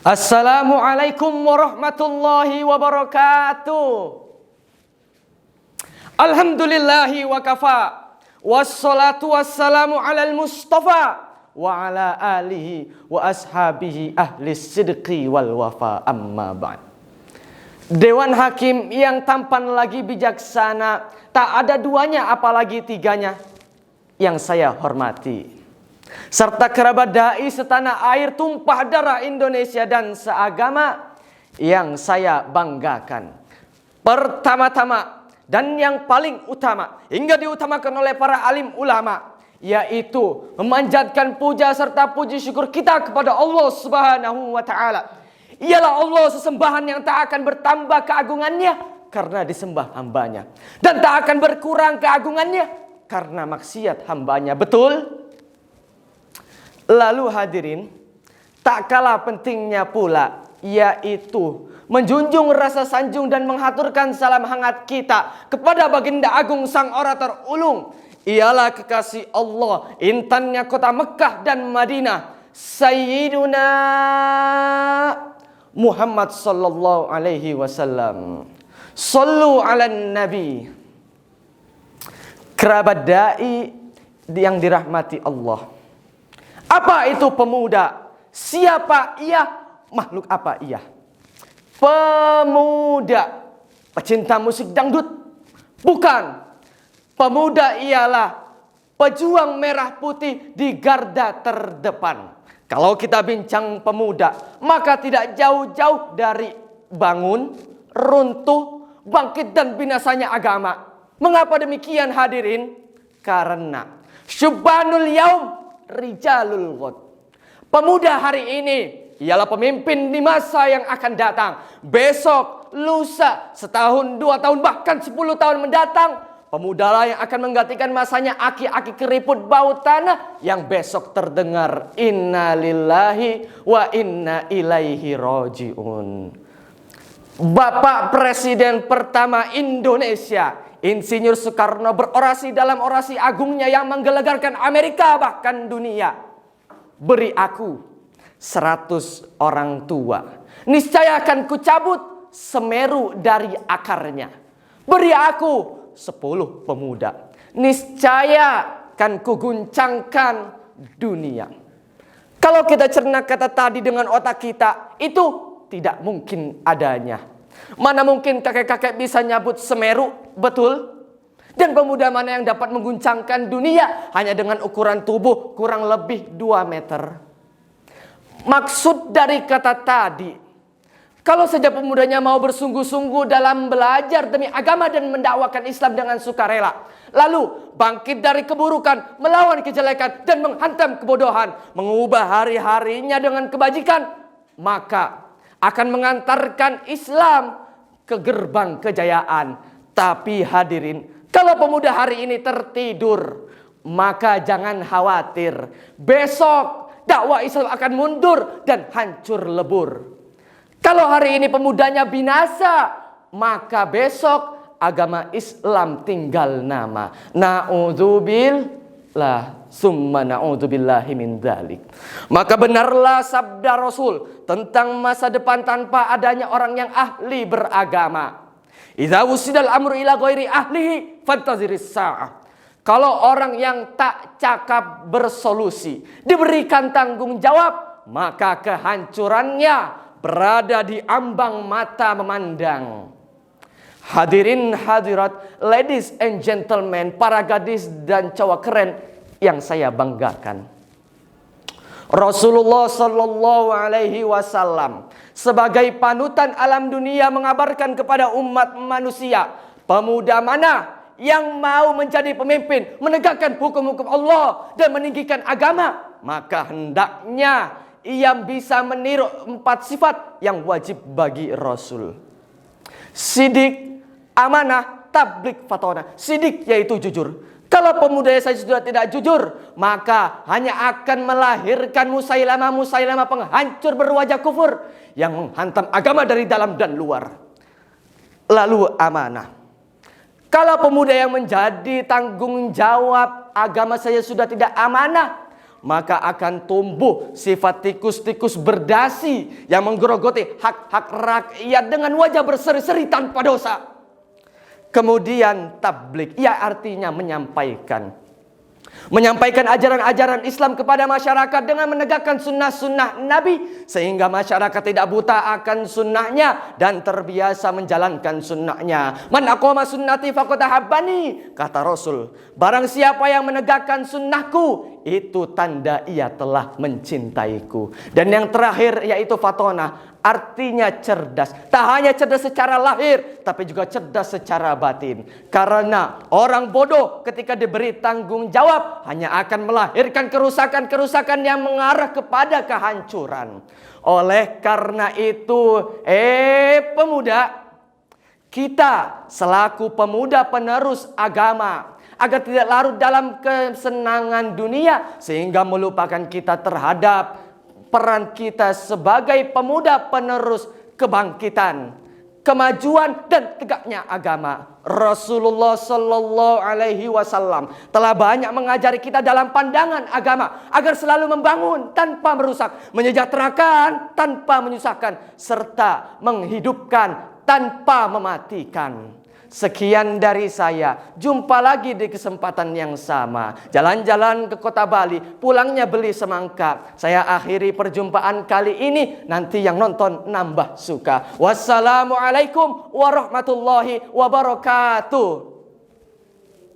Assalamualaikum warahmatullahi wabarakatuh. Alhamdulillahi wa kafa. Wassalatu wassalamu alal mustafa wa ala alihi wa ashabihi ahli sidqi wal wafa, amma ba'd. Dewan hakim yang tampan lagi bijaksana, tak ada duanya apalagi tiganya, yang saya hormati, serta kerabat dai setanah air tumpah darah Indonesia dan seagama yang saya banggakan. Pertama-tama dan yang paling utama, hingga diutamakan oleh para alim ulama, yaitu memanjatkan puja serta puji syukur kita kepada Allah Subhanahu wa ta'ala. Ialah Allah sesembahan yang tak akan bertambah keagungannya karena disembah hambanya, dan tak akan berkurang keagungannya karena maksiat hambanya. Betul? Lalu hadirin, tak kalah pentingnya pula, yaitu menjunjung rasa sanjung dan menghaturkan salam hangat kita kepada baginda agung sang orator ulung. Ialah kekasih Allah, intannya kota Mekah dan Madinah, Sayyiduna Muhammad sallallahu alaihi wasallam. Sallu ala nabi. Kerabat dai yang dirahmati Allah. Apa itu pemuda? Siapa ia? Makhluk apa ia? Pemuda, pecinta musik dangdut? Bukan. Pemuda ialah pejuang merah putih di garda terdepan. Kalau kita bincang pemuda, maka tidak jauh-jauh dari bangun, runtuh, bangkit dan binasanya agama. Mengapa demikian hadirin? Karena syubbanul yaum rijalul ghad. Pemuda hari ini ialah pemimpin di masa yang akan datang. Besok, lusa, setahun, 2 tahun, bahkan 10 tahun mendatang, pemuda lah yang akan menggantikan masanya aki-aki keriput bau tanah yang besok terdengar inna lillahi wa inna ilaihi roji'un. Bapak Presiden pertama Indonesia, Insinyur Soekarno, berorasi dalam orasi agungnya yang menggelegarkan Amerika bahkan dunia. Beri aku 100 orang tua, niscaya akan kucabut Semeru dari akarnya. Beri aku 10 pemuda, niscaya akan kuguncangkan dunia. Kalau kita cerna kata tadi dengan otak kita, itu tidak mungkin adanya. Mana mungkin kakek-kakek bisa nyabut Semeru, betul? Dan pemuda mana yang dapat mengguncangkan dunia hanya dengan ukuran tubuh kurang lebih 2 meter? Maksud dari kata tadi, kalau saja pemudanya mau bersungguh-sungguh dalam belajar demi agama dan mendakwakan Islam dengan sukarela, lalu bangkit dari keburukan, melawan kejelekan dan menghantam kebodohan, mengubah hari-harinya dengan kebajikan, maka akan mengantarkan Islam ke gerbang kejayaan. Tapi hadirin, kalau pemuda hari ini tertidur, maka jangan khawatir. Besok dakwah Islam akan mundur dan hancur lebur. Kalau hari ini pemudanya binasa, maka besok agama Islam tinggal nama. Na'udzubillah, summa na'udzubillahi min dzalik. Maka benarlah sabda Rasul tentang masa depan tanpa adanya orang yang ahli beragama. Idza wusidal amru ila ghairi ahlihi fantaziris sa'ah. Kalau orang yang tak cakap bersolusi diberikan tanggung jawab, maka kehancurannya berada di ambang mata memandang. Hadirin hadirat, ladies and gentlemen, para gadis dan cowok keren yang saya banggakan. Rasulullah sallallahu alaihi wasallam sebagai panutan alam dunia mengabarkan kepada umat manusia, pemuda mana yang mau menjadi pemimpin, menegakkan hukum-hukum Allah dan meninggikan agama, maka hendaknya ia bisa meniru 4 sifat yang wajib bagi Rasul. Sidik, amanah, tabligh, fatona. Sidik yaitu jujur. Kalau pemuda saya sudah tidak jujur, maka hanya akan melahirkan Musailamah penghancur berwajah kufur yang menghantam agama dari dalam dan luar. Lalu amanah. Kalau pemuda yang menjadi tanggung jawab agama saya sudah tidak amanah, maka akan tumbuh sifat tikus-tikus berdasi yang menggerogoti hak-hak rakyat dengan wajah berseri-seri tanpa dosa. Kemudian tablik, ia artinya menyampaikan ajaran-ajaran Islam kepada masyarakat dengan menegakkan sunnah-sunnah Nabi, sehingga masyarakat tidak buta akan sunnahnya dan terbiasa menjalankan sunnahnya. Man aqama sunnati faqad ahabbani, kata Rasul. Barang siapa yang menegakkan sunnahku, itu tanda ia telah mencintaiku. Dan yang terakhir yaitu fatona, artinya cerdas. Tak hanya cerdas secara lahir, tapi juga cerdas secara batin. Karena orang bodoh ketika diberi tanggung jawab hanya akan melahirkan kerusakan-kerusakan yang mengarah kepada kehancuran. Oleh karena itu, pemuda, kita selaku pemuda penerus agama, agar tidak larut dalam kesenangan dunia sehingga melupakan kita terhadap peran kita sebagai pemuda penerus kebangkitan, kemajuan dan tegaknya agama. Rasulullah Sallallahu Alaihi Wasallam telah banyak mengajari kita dalam pandangan agama agar selalu membangun tanpa merusak, menyejahterakan tanpa menyusahkan, serta menghidupkan tanpa mematikan. Sekian dari saya. Jumpa lagi di kesempatan yang sama. Jalan-jalan ke kota Bali, pulangnya beli semangka. Saya akhiri perjumpaan kali ini. Nanti yang nonton nambah suka. Wassalamualaikum warahmatullahi wabarakatuh.